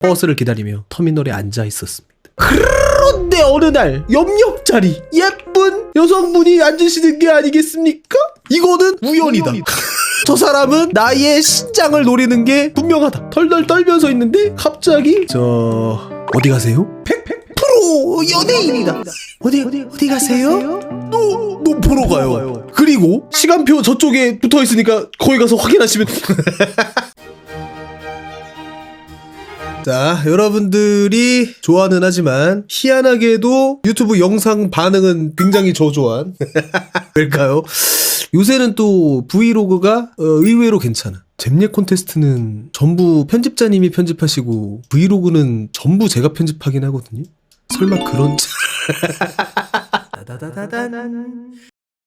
버스를 기다리며 터미널에 앉아 있었습니다. 그런데 어느 날 옆자리 예쁜 여성분이 앉으시는 게 아니겠습니까? 이거는 우연이다. 저 사람은 나의 신장을 노리는 게 분명하다. 덜덜 떨면서 있는데 갑자기 어디 가세요? 100% 연예인이다. 어디 가세요? 너 보러 가요. 그리고 시간표 저쪽에 붙어 있으니까 거기 가서 확인하시면 자, 여러분들이 좋아는 하지만 희한하게도 유튜브 영상 반응은 굉장히 저조한 왜일까요? 요새는 또 브이로그가 의외로 괜찮아. 잼예 콘테스트는 전부 편집자님이 편집하시고 브이로그는 전부 제가 편집하긴 하거든요. 설마 그런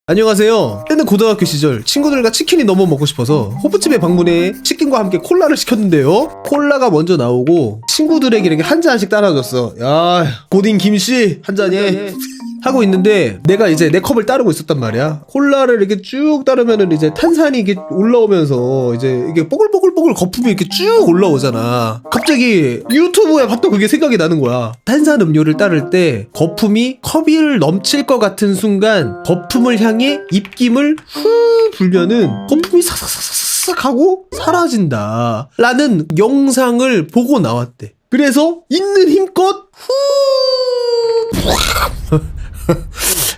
안녕하세요. 때는 고등학교 시절 친구들과 치킨이 너무 먹고 싶어서 호프집에 방문해 치킨과 함께 콜라를 시켰는데요. 콜라가 먼저 나오고 친구들에게 이렇게 한 잔씩 따라줬어. 야, 고딩 김씨 한 잔해 하고 있는데 내가 이제 내 컵을 따르고 있었단 말이야. 콜라를 이렇게 쭉 따르면은 이제 탄산이 이게 올라오면서 이제 이게 뽀글뽀글뽀글 거품이 이렇게 쭉 올라오잖아. 갑자기 유튜브에 봤던 그게 생각이 나는 거야. 탄산 음료를 따를 때 거품이 컵을 넘칠 것 같은 순간 거품을 향해 입김을 후 불면은 거품이 사삭사삭 하고 사라진다 라는 영상을 보고 나왔대. 그래서 있는 힘껏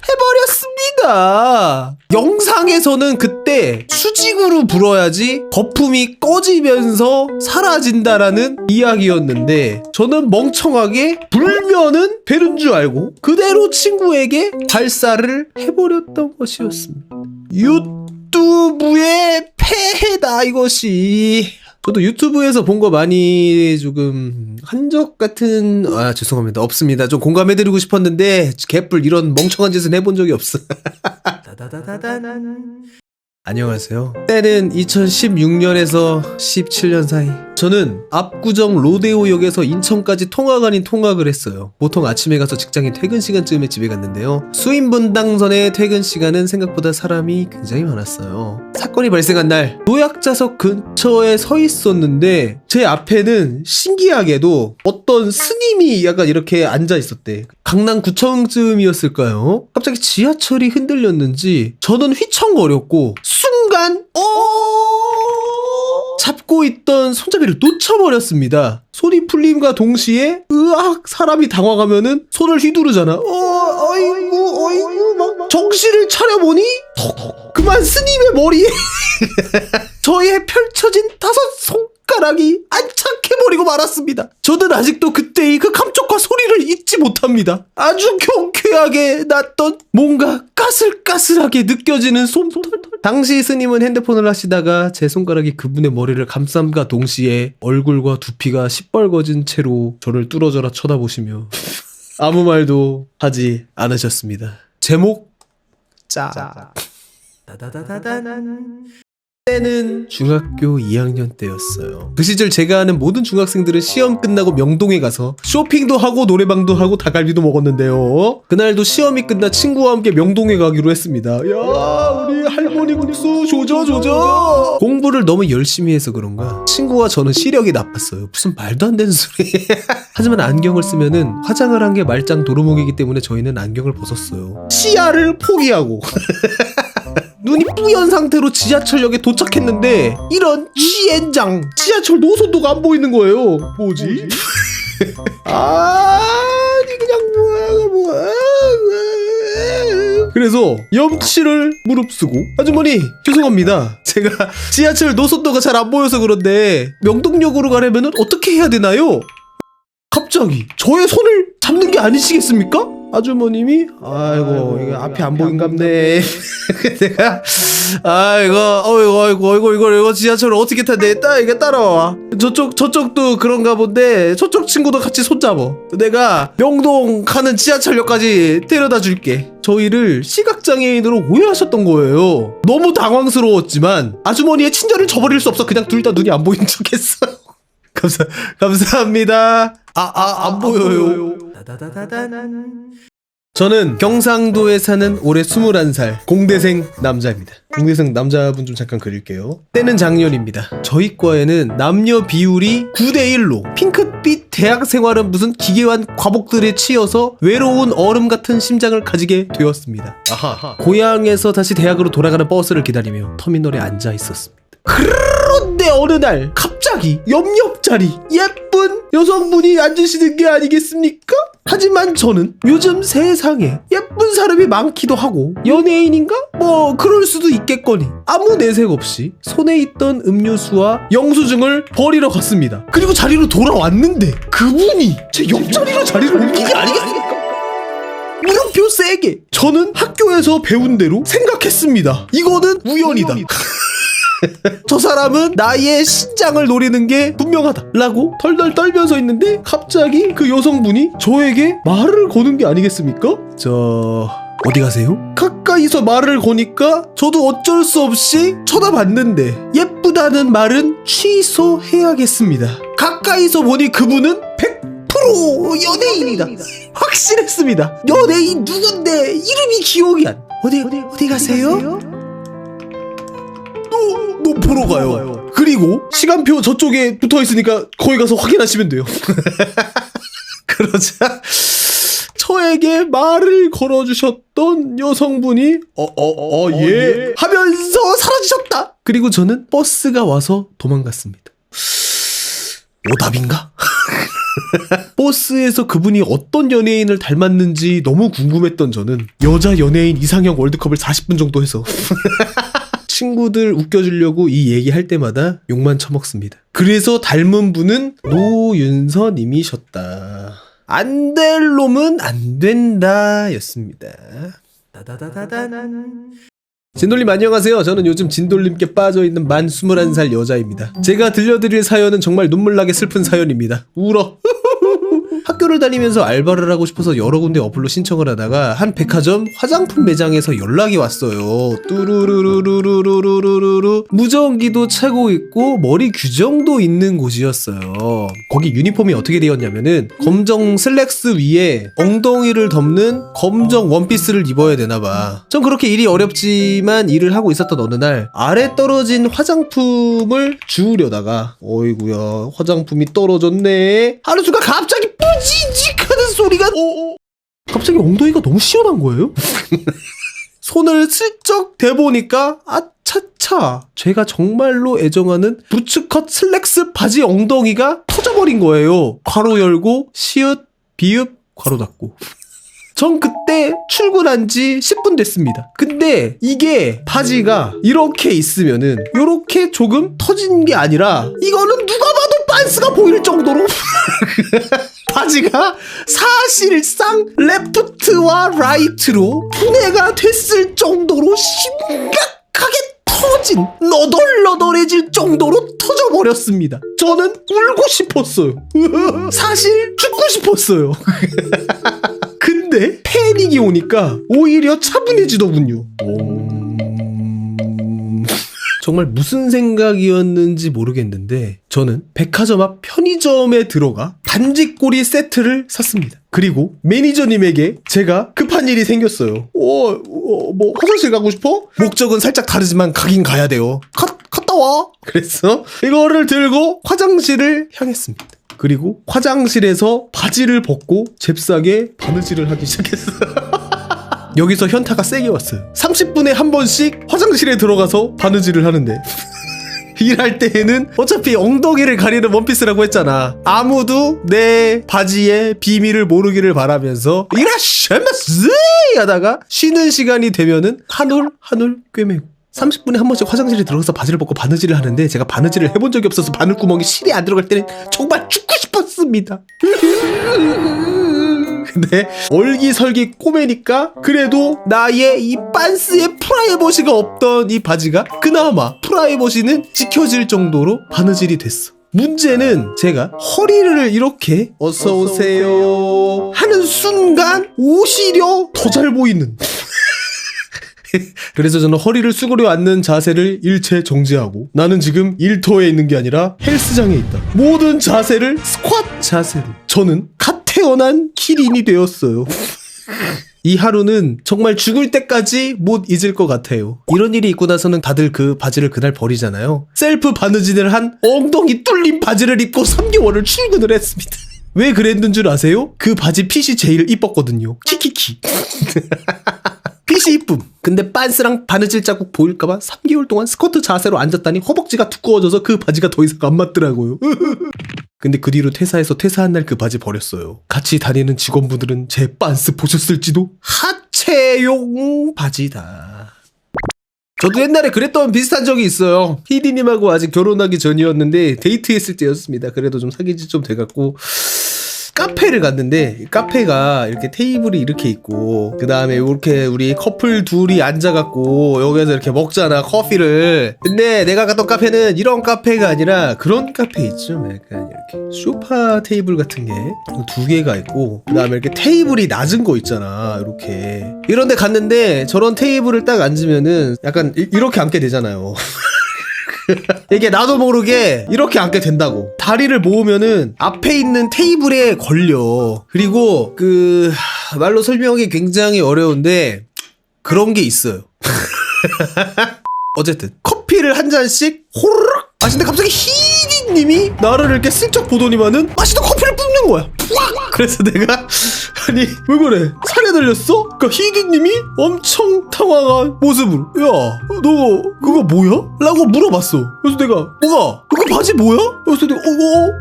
해버렸습니다. 영상에서는 그때 수직으로 불어야지 거품이 꺼지면서 사라진다라는 이야기였는데 저는 멍청하게 불면은 되는 줄 알고 그대로 친구에게 발사를 해버렸던 것이었습니다. 유튜브의 폐해다 이것이. 저도 유튜브에서 본 거 많이 조금 한적 같은 죄송합니다. 없습니다. 좀 공감해드리고 싶었는데 개뿔 이런 멍청한 짓은 해본 적이 없어. 안녕하세요. 때는 2016년에서 17년 사이. 저는 압구정 로데오역에서 인천까지 통학 아닌 통학을 했어요. 보통 아침에 가서 직장인 퇴근 시간쯤에 집에 갔는데요. 수인분당선의 퇴근 시간은 생각보다 사람이 굉장히 많았어요. 사건이 발생한 날 노약자석 근처에 서 있었는데 제 앞에는 신기하게도 어떤 스님이 약간 이렇게 앉아 있었대. 강남구청쯤이었을까요? 갑자기 지하철이 흔들렸는지 저는 휘청거렸고 순간 잡고 있던 손잡이를 놓쳐버렸습니다. 손이 풀림과 동시에 으악 사람이 당황하면은 손을 휘두르잖아. 어이구 막 정신을 차려보니 그만 스님의 머리에 저의 펼쳐진 5손가락이 안착해버리고 말았습니다. 저는 아직도 그때의 그 감촉과 소리를 잊지 못합니다. 아주 경쾌하게 났던 뭔가 까슬까슬하게 느껴지는 솜털. 당시 스님은 핸드폰을 하시다가 제 손가락이 그분의 머리를 감쌈과 동시에 얼굴과 두피가 시뻘거진 채로 저를 뚫어져라 쳐다보시며 아무 말도 하지 않으셨습니다. 제목 짜. 때는 중학교 2학년 때였어요. 그 시절 제가 아는 모든 중학생들은 시험 끝나고 명동에 가서 쇼핑도 하고 노래방도 하고 닭갈비도 먹었는데요. 그날도 시험이 끝나 친구와 함께 명동에 가기로 했습니다. 야, 우리 할머니 국수 조져. 공부를 너무 열심히 해서 그런가 친구와 저는 시력이 나빴어요. 무슨 말도 안 되는 소리. 하지만 안경을 쓰면은 화장을 한 게 말짱 도루묵이기 때문에 저희는 안경을 벗었어요. 시야를 포기하고 눈이 뿌연 상태로 지하철역에 도착했는데 이런 쥐엔장 지하철 노선도가 안 보이는 거예요. 뭐지? 아니 그냥 뭐야. 그래서 염치를 무릅쓰고 아주머니 죄송합니다. 제가 지하철 노선도가 잘 안 보여서 그런데 명동역으로 가려면 어떻게 해야 되나요? 갑자기 저의 손을 잡는 게 아니시겠습니까? 아주머님이 아이고 이게 앞이 안 보인갑네. 내가 아이고 이거 지하철을 어떻게 타네? 이게 따라와. 저쪽도 그런가 본데 저쪽 친구도 같이 손잡어. 내가 명동 가는 지하철역까지 데려다 줄게. 저희를 시각장애인으로 오해하셨던 거예요. 너무 당황스러웠지만 아주머니의 친절을 저버릴 수 없어 그냥 둘 다 눈이 안 보이는 척했어요. 감사합니다. 안 보여요. 저는 경상도에 사는 올해 21살 공대생 남자입니다. 공대생 남자분 좀 잠깐 그릴게요. 때는 작년입니다. 저희 과에는 남녀 비율이 9대1로 핑크빛 대학 생활은 무슨 기괴한 과목들에 치여서 외로운 얼음 같은 심장을 가지게 되었습니다. 아하. 고향에서 다시 대학으로 돌아가는 버스를 기다리며 터미널에 앉아 있었습니다. 그런데 어느 날 갑자기 옆자리 예쁜 여성분이 앉으시는 게 아니겠습니까? 하지만 저는 요즘 세상에 예쁜 사람이 많기도 하고 연예인인가? 뭐 그럴 수도 있겠거니 아무 내색 없이 손에 있던 음료수와 영수증을 버리러 갔습니다. 그리고 자리로 돌아왔는데 그분이 제 옆자리로 자리를 옮긴 게 아니겠습니까? 물음표 세게. 저는 학교에서 배운 대로 생각했습니다. 이거는 우연이다. 저 사람은 나의 신장을 노리는 게 분명하다 라고 덜덜 떨면서 있는데 갑자기 그 여성분이 저에게 말을 거는 게 아니겠습니까? 저... 어디 가세요? 가까이서 말을 거니까 저도 어쩔 수 없이 쳐다봤는데 예쁘다는 말은 취소해야겠습니다. 가까이서 보니 그분은 100% 연예인이다. 확실했습니다. 연예인 누군데 이름이 기억이 안. 어디 가세요? 너 보러 가요. 그리고 시간표 저쪽에 붙어있으니까 거기 가서 확인하시면 돼요. 그러자 저에게 말을 걸어주셨던 여성분이 예 하면서 사라지셨다. 그리고 저는 버스가 와서 도망갔습니다. 오답인가? 버스에서 그분이 어떤 연예인을 닮았는지 너무 궁금했던 저는 여자 연예인 이상형 월드컵을 40분 정도 해서 친구들 웃겨주려고 이 얘기할 때마다 욕만 처먹습니다. 그래서 닮은 분은 노윤서님이셨다. 안 될 놈은 안 된다 였습니다. 따다다다단. 진돌님 안녕하세요. 저는 요즘 진돌님께 빠져있는 만 21살 여자입니다. 제가 들려드릴 사연은 정말 눈물나게 슬픈 사연입니다. 울어. 학교를 다니면서 알바를 하고 싶어서 여러 군데 어플로 신청을 하다가 한 백화점 화장품 매장에서 연락이 왔어요. 뚜루루루루루루루루 무전기도 차고 있고 머리 규정도 있는 곳이었어요. 거기 유니폼이 어떻게 되었냐면은 검정 슬랙스 위에 엉덩이를 덮는 검정 원피스를 입어야 되나봐. 전 그렇게 일이 어렵지만 일을 하고 있었던 어느 날 아래 떨어진 화장품을 주우려다가 어이구야 화장품이 떨어졌네 하는 순간 갑자기 찌직하는 소리가 갑자기 엉덩이가 너무 시원한 거예요. 손을 슬쩍 대보니까 아차차 제가 정말로 애정하는 부츠컷 슬랙스 바지 엉덩이가 터져버린 거예요. 괄호 열고 시읒 비읍 괄호 닫고. 전 그때 출근한 지 10분 됐습니다. 근데 이게 바지가 이렇게 있으면은 요렇게 조금 터진 게 아니라 이거는 누가 봐도 빤스가 보일 정도로 바지가 사실상 레프트와 라이트로 분해가 됐을 정도로 심각하게 터진 너덜너덜해질 정도로 터져버렸습니다. 저는 울고 싶었어요. 사실 죽고 싶었어요. 근데 패닉이 오니까 오히려 차분해지더군요. 정말 무슨 생각이었는지 모르겠는데 저는 백화점 앞 편의점에 들어가 반지꼬리 세트를 샀습니다. 그리고 매니저님에게 제가 급한 일이 생겼어요. 뭐 화장실 가고 싶어? 목적은 살짝 다르지만 가긴 가야 돼요. 갔다 와. 그래서 이거를 들고 화장실을 향했습니다. 그리고 화장실에서 바지를 벗고 잽싸게 바느질을 하기 시작했어요. 여기서 현타가 세게 왔어요. 30분에 한 번씩 화장실에 들어가서 바느질을 하는데 일할 때에는 어차피 엉덩이를 가리는 원피스라고 했잖아. 아무도 내 바지의 비밀을 모르기를 바라면서 이라샤마스 하다가 쉬는 시간이 되면은 한 올 한 올 꿰매고 30분에 한 번씩 화장실에 들어가서 바지를 벗고 바느질을 하는데 제가 바느질을 해본 적이 없어서 바늘구멍이 실에 안 들어갈 때는 정말 죽고 싶었습니다. 근데 얼기설기 꼬매니까 그래도 나의 이 빤스에 프라이버시가 없던 이 바지가 그나마 프라이버시는 지켜질 정도로 바느질이 됐어. 문제는 제가 허리를 이렇게 어서오세요 하는 순간 오히려 더 잘 보이는 그래서 저는 허리를 수그려 앉는 자세를 일체 정지하고 나는 지금 일터에 있는 게 아니라 헬스장에 있다. 모든 자세를 스쿼트 자세로. 저는 갓 태어난 키린이 되었어요. 이 하루는 정말 죽을 때까지 못 잊을 것 같아요. 이런 일이 있고 나서는 다들 그 바지를 그날 버리잖아요. 셀프 바느질을 한 엉덩이 뚫린 바지를 입고 3개월을 출근을 했습니다. 왜 그랬는 줄 아세요? 그 바지 핏이 제일 이뻤거든요. 키키키. 핏이 이쁨. 근데 빤스랑 바느질 자국 보일까봐 3개월 동안 스쿼트 자세로 앉았다니 허벅지가 두꺼워져서 그 바지가 더 이상 안 맞더라고요. 근데 그 뒤로 퇴사해서 퇴사한 날 그 바지 버렸어요. 같이 다니는 직원분들은 제 빤스 보셨을지도. 하체용 바지다. 저도 옛날에 그랬던 비슷한 적이 있어요. PD님하고 아직 결혼하기 전이었는데 데이트했을 때였습니다. 그래도 좀 사귄 지 좀 돼갖고 카페를 갔는데 카페가 이렇게 테이블이 이렇게 있고 그 다음에 이렇게 우리 커플 둘이 앉아갖고 여기서 이렇게 먹잖아 커피를. 근데 내가 갔던 카페는 이런 카페가 아니라 그런 카페 있죠. 약간 이렇게 소파 테이블 같은 게 2개가 있고 그 다음에 이렇게 테이블이 낮은 거 있잖아. 이렇게 이런 데 갔는데 저런 테이블을 딱 앉으면은 약간 이렇게 앉게 되잖아요. 이게 나도 모르게 이렇게 앉게 된다고. 다리를 모으면은 앞에 있는 테이블에 걸려. 그리고 그 말로 설명하기 굉장히 어려운데 그런 게 있어요. 어쨌든 커피를 한 잔씩 호르륵 마시는데 갑자기 희디님이 나를 이렇게 슬쩍 보더니만은 마시던 커피를 뿜는 거야. 그래서 내가 아니 왜 그래? 살에 들렸어? 그러니까 희디님이 엄청 당황한 모습으로 야 너 그거 뭐야? 라고 물어봤어. 그래서 내가 뭐가? 그거 바지 뭐야? 그래서 내가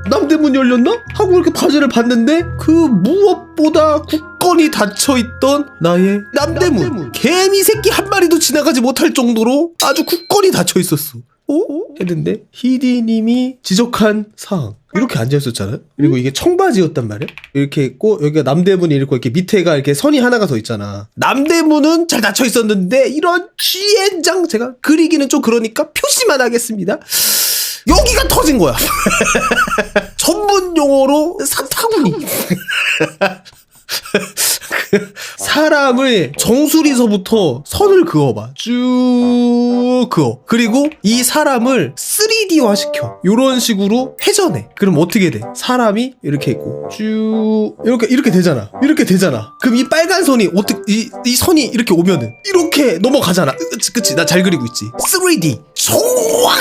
남대문 열렸나? 하고 이렇게 바지를 봤는데 그 무엇보다 굳건히 닫혀있던 나의 남대문. 개미 새끼 한 마리도 지나가지 못할 정도로 아주 굳건히 닫혀있었어. 했는데 희디님이 지적한 사항 이렇게 앉아있었잖아요. 그리고 이게 청바지였단 말이야. 이렇게 있고 여기가 남대문이 있고 이렇게 밑에가 이렇게 선이 하나가 더 있잖아. 남대문은 잘 닫혀있었는데 이런 쥐엔장 제가 그리기는 좀 그러니까 표시만 하겠습니다. 여기가 터진 거야. 전문 용어로 사타구니. 사람을 정수리서부터 선을 그어봐. 쭉 그어. 그리고 이 사람을 3D화 시켜. 요런 식으로 회전해. 그럼 어떻게 돼? 사람이 이렇게 있고 쭉 이렇게 되잖아. 이렇게 되잖아. 그럼 이 빨간 선이 어떻게 이 선이 이렇게 오면은 이렇게 넘어가잖아. 그치? 나 잘 그리고 있지. 3D 정확.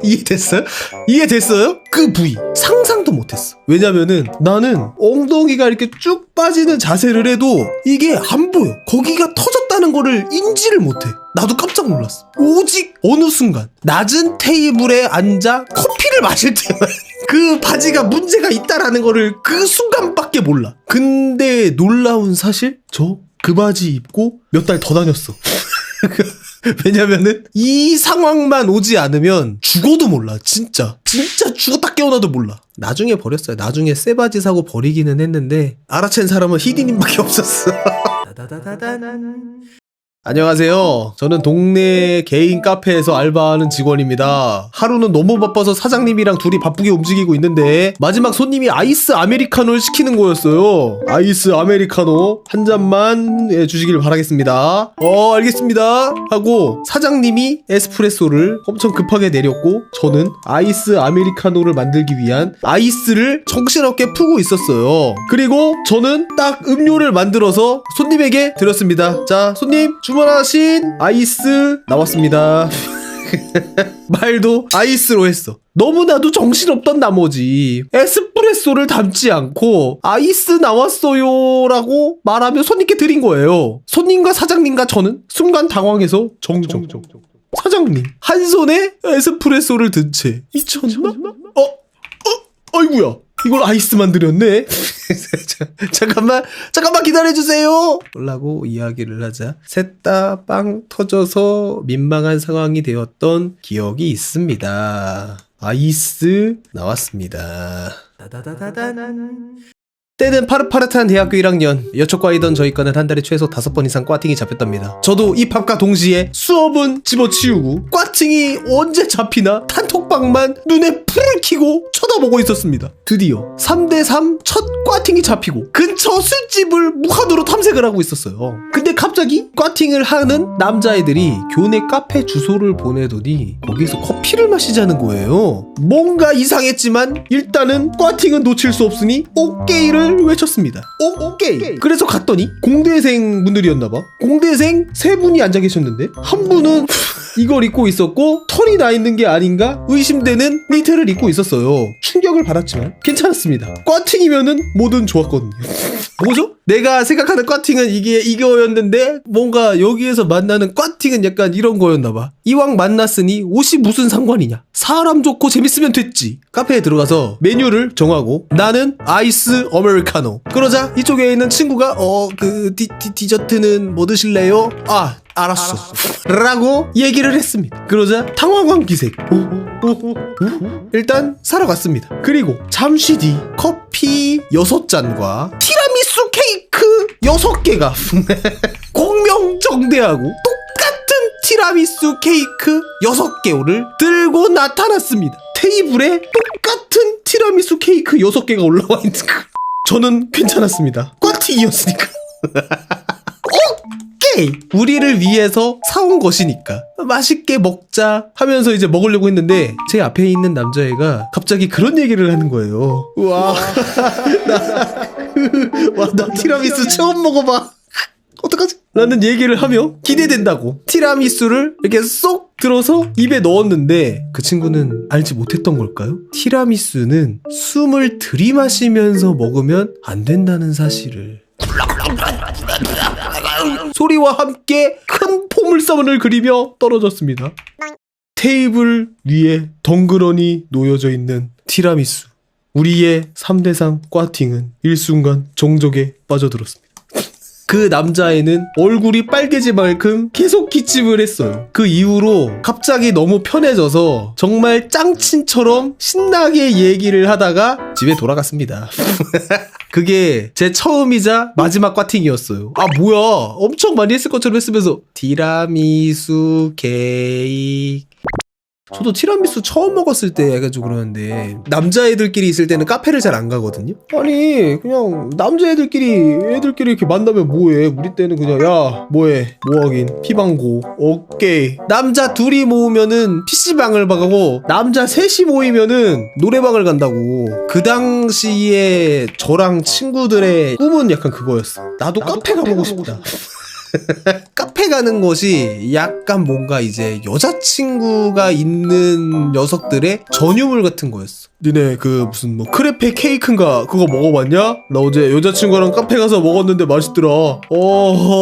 이해됐어요? 이해됐어요? 그 부위 상상도 못했어. 왜냐면은 나는 엉덩이가 이렇게 쭉 빠지는 자세를 해도 이게 안 보여. 거기가 터졌다는 거를 인지를 못해. 나도 깜짝 놀랐어. 오직 어느 순간 낮은 테이블에 앉아 커피를 마실 때만 그 바지가 문제가 있다라는 거를 그 순간밖에 몰라. 근데 놀라운 사실? 저 그 바지 입고 몇 달 더 다녔어. 왜냐면은 이 상황만 오지 않으면 죽어도 몰라. 진짜 죽었다 깨어나도 몰라. 나중에 버렸어요. 나중에 새 바지 사고 버리기는 했는데 알아챈 사람은 희디님밖에 없었어. 안녕하세요. 저는 동네 개인 카페에서 알바하는 직원입니다. 하루는 너무 바빠서 사장님이랑 둘이 바쁘게 움직이고 있는데 마지막 손님이 아이스 아메리카노를 시키는 거였어요. 아이스 아메리카노 한 잔만 주시길 바라겠습니다. 알겠습니다 하고 사장님이 에스프레소를 엄청 급하게 내렸고 저는 아이스 아메리카노를 만들기 위한 아이스를 정신없게 푸고 있었어요. 그리고 저는 딱 음료를 만들어서 손님에게 드렸습니다. 자, 손님 주문하신 아이스 나왔습니다. 말도 아이스로 했어. 너무나도 정신없던 나머지 에스프레소를 담지 않고 아이스 나왔어요 라고 말하며 손님께 드린 거예요. 손님과 사장님과 저는 순간 당황해서 정정. 사장님 한 손에 에스프레소를 든 채 미쳤나? 아이구야 이걸 아이스만 드렸네. 잠깐만 기다려주세요 라고 이야기를 하자 셋 다 빵 터져서 민망한 상황이 되었던 기억이 있습니다. 아이스 나왔습니다. 때는 파릇파릇한 대학교 1학년 여초과이던 저희과는 한 달에 최소 5번 이상 꽈팅이 잡혔답니다. 저도 입학과 동시에 수업은 집어치우고 꽈팅이 언제 잡히나 단톡방만 눈에 불을 켜고 쳐다보고 있었습니다. 드디어 3대3 첫 꽈팅이 잡히고 근처 술집을 무한으로 탐색을 하고 있었어요. 근데 갑자기 꽈팅을 하는 남자애들이 교내 카페 주소를 보내더니 거기서 커피를 마시자는 거예요. 뭔가 이상했지만 일단은 꽈팅은 놓칠 수 없으니 오케이를 이름을 외쳤습니다. 오케이. 그래서 갔더니 공대생 분들이었나봐. 공대생 3분이 앉아 계셨는데 한 분은 이걸 입고 있었고 털이 나 있는 게 아닌가 의심되는 니트를 입고 있었어요. 충격을 받았지만 괜찮았습니다. 꽈팅이면은 뭐든 좋았거든요. 뭐죠? 내가 생각하는 꽈팅은 이거였는데 뭔가 여기에서 만나는 꽈팅은 약간 이런 거였나봐. 이왕 만났으니 옷이 무슨 상관이냐. 사람 좋고 재밌으면 됐지. 카페에 들어가서 메뉴를 정하고 나는 아이스 아메리카노. 그러자 이쪽에 있는 친구가 디저트는 뭐 드실래요? 아 알았어 라고 얘기를 했습니다. 그러자 당황한 기색 일단 사러 갔습니다. 그리고 잠시 뒤 커피 6잔과 티라미수 케이크 6개가 공명정대하고 똑같은 티라미수 케이크 6개를 들고 나타났습니다. 테이블에 똑같은 티라미수 케이크 6개가 올라와 있는 거. 저는 괜찮았습니다. 꽈팅이었으니까. 우리를 위해서 사온 것이니까 맛있게 먹자 하면서 이제 먹으려고 했는데 제 앞에 있는 남자애가 갑자기 그런 얘기를 하는 거예요. 와, 나 티라미수 처음 먹어봐. 어떡하지? 라는 얘기를 하며 기대된다고 티라미수를 이렇게 쏙 들어서 입에 넣었는데 그 친구는 알지 못했던 걸까요? 티라미수는 숨을 들이마시면서 먹으면 안 된다는 사실을. 소리와 함께 큰 포물선을 그리며 떨어졌습니다. 테이블 위에 덩그러니 놓여져 있는 티라미수. 우리의 3대상 꽈팅은 일순간 정적에 빠져들었습니다. 그 남자애는 얼굴이 빨개질 만큼 계속 기침을 했어요. 그 이후로 갑자기 너무 편해져서 정말 짱친처럼 신나게 얘기를 하다가 집에 돌아갔습니다. 그게 제 처음이자 마지막 꽈팅이었어요. 아 뭐야 엄청 많이 했을 것처럼 했으면서 티라미수 케이크. 저도 티라미수 처음 먹었을 때 해가지고 그러는데 남자애들끼리 있을 때는 카페를 잘 안 가거든요. 아니 그냥 남자애들끼리 이렇게 만나면 뭐해. 우리 때는 그냥 야 뭐해 뭐하긴 피방고 오케이. 남자 둘이 모으면은 PC방을 가고 남자 셋이 모이면은 노래방을 간다고. 그 당시에 저랑 친구들의 꿈은 약간 그거였어. 나도 카페 가보고 싶다. 카페 가는 것이 약간 뭔가 이제 여자친구가 있는 녀석들의 전유물 같은 거였어. 니네 그 무슨 뭐 크레페 케이크인가 그거 먹어봤냐? 나 어제 여자친구랑 카페 가서 먹었는데 맛있더라.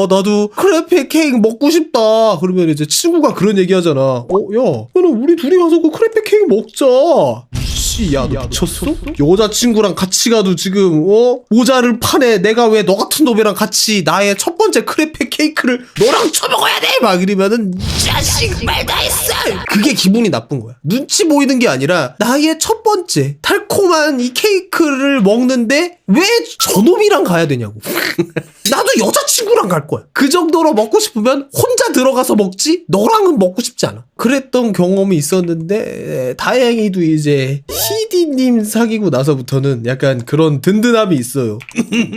나도 크레페 케이크 먹고 싶다. 그러면 이제 친구가 그런 얘기 하잖아. 야 그럼 우리 둘이 가서 그 크레페 케이크 먹자. 야, 너 미쳤어? 여자친구랑 같이 가도 지금 모자를 파네. 내가 왜 너 같은 놈이랑 같이 나의 첫 번째 크레페 케이크를 너랑 처먹어야 돼? 막 이러면은 자식 말 다 했어. 그게 기분이 나쁜 거야. 눈치 보이는 게 아니라 나의 첫 번째 달콤한 이 케이크를 먹는데 왜 저놈이랑 가야 되냐고. 나도 여자친구랑 갈 거야. 그 정도로 먹고 싶으면 혼자 들어가서 먹지 너랑은 먹고 싶지 않아. 그랬던 경험이 있었는데 다행히도 이제 히디님 사귀고 나서부터는 약간 그런 든든함이 있어요.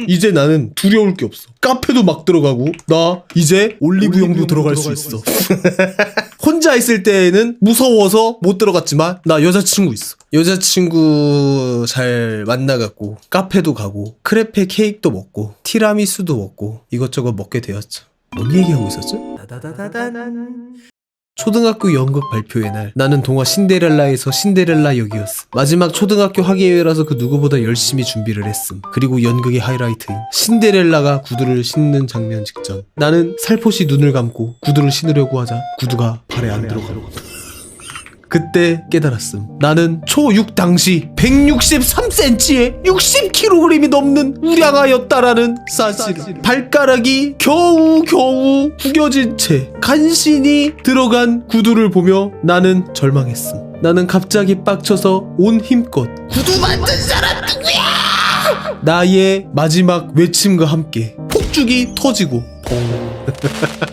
이제 나는 두려울 게 없어. 카페도 막 들어가고 나 이제 올리브영도 들어갈 수 있어. 혼자 있을 때는 무서워서 못 들어갔지만 나 여자친구 있어. 여자친구 잘 만나갖고 카페도 가고 크레페 케이크도 먹고 티라미수도 먹고 이것저것 먹게 되었죠. 뭔 얘기하고 있었죠? 다다다다단. 초등학교 연극 발표의 날 나는 동화 신데렐라에서 신데렐라 역이었음. 마지막 초등학교 학예회라서 그 누구보다 열심히 준비를 했음. 그리고 연극의 하이라이트인 신데렐라가 구두를 신는 장면 직전 나는 살포시 눈을 감고 구두를 신으려고 하자 구두가 발에 안 들어가고 그때 깨달았음. 나는 초6 당시 163cm에 60kg이 넘는 우량아였다라는 사실. 발가락이 겨우 구겨진 채 간신히 들어간 구두를 보며 나는 절망했음. 나는 갑자기 빡쳐서 온 힘껏 구두 만든 사람 누구야? 나의 마지막 외침과 함께 폭죽이 터지고 펑.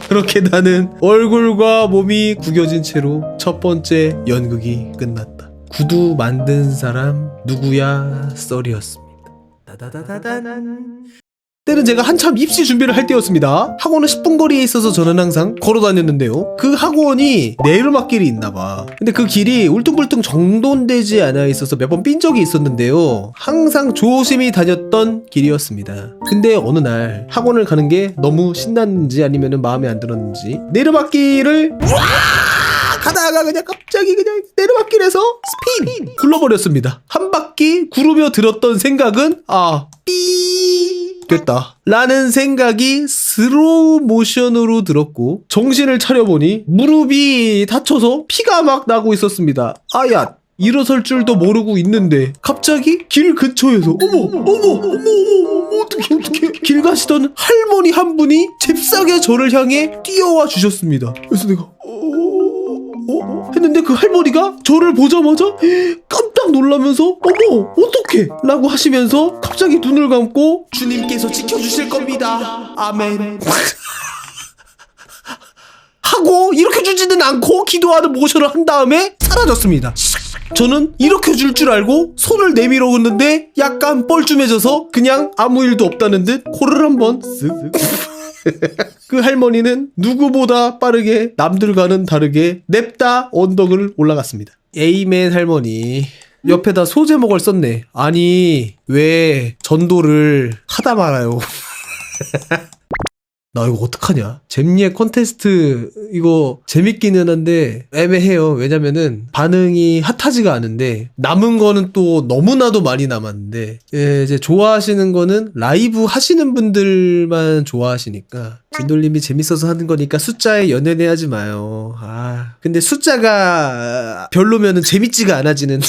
그렇게 나는 얼굴과 몸이 구겨진 채로 첫 번째 연극이 끝났다. 구두 만든 사람 누구야 썰이었습니다. 다다다다단. 때는 제가 한참 입시 준비를 할 때였습니다. 학원은 10분 거리에 있어서 저는 항상 걸어 다녔는데요. 그 학원이 내리막길이 있나봐. 근데 그 길이 울퉁불퉁 정돈되지 않아 있어서 몇 번 삔 적이 있었는데요. 항상 조심히 다녔던 길이었습니다. 근데 어느 날 학원을 가는 게 너무 신났는지 아니면 마음에 안 들었는지 내리막길을 가다가 그냥 갑자기 그냥 내리막길에서 스핀 굴러버렸습니다. 한 바퀴 구르며 들었던 생각은 삐 됐다 라는 생각이 스로우 모션으로 들었고 정신을 차려보니 무릎이 다쳐서 피가 막 나고 있었습니다. 아야 일어설 줄도 모르고 있는데 갑자기 길 근처에서 어머 어떡해 길 가시던 할머니 한 분이 잽싸게 저를 향해 뛰어와 주셨습니다. 그래서 내가 했는데 그 할머니가 저를 보자마자 깜짝 놀라면서 어머 어떡해 라고 하시면서 갑자기 눈을 감고 주님께서 지켜주실 겁니다 아멘 하고 일으켜주지는 않고 기도하는 모션을 한 다음에 사라졌습니다. 저는 일으켜줄 줄 알고 손을 내밀어 오는데 약간 뻘쭘해져서 그냥 아무 일도 없다는 듯 코를 한번 쓱 그 할머니는 누구보다 빠르게 남들과는 다르게 냅다 언덕을 올라갔습니다. 에이맨 할머니 옆에다 소제목을 썼네. 아니 왜 전도를 하다 말아요. 나 이거 어떡하냐? 잼리의 콘테스트 이거 재밌기는 한데 애매해요. 왜냐면은 반응이 핫하지가 않은데 남은 거는 또 너무나도 많이 남았는데 이제 좋아하시는 거는 라이브 하시는 분들만 좋아하시니까 진돌님이 재밌어서 하는 거니까 숫자에 연연해하지 마요. 근데 숫자가 별로면은 재밌지가 않아지는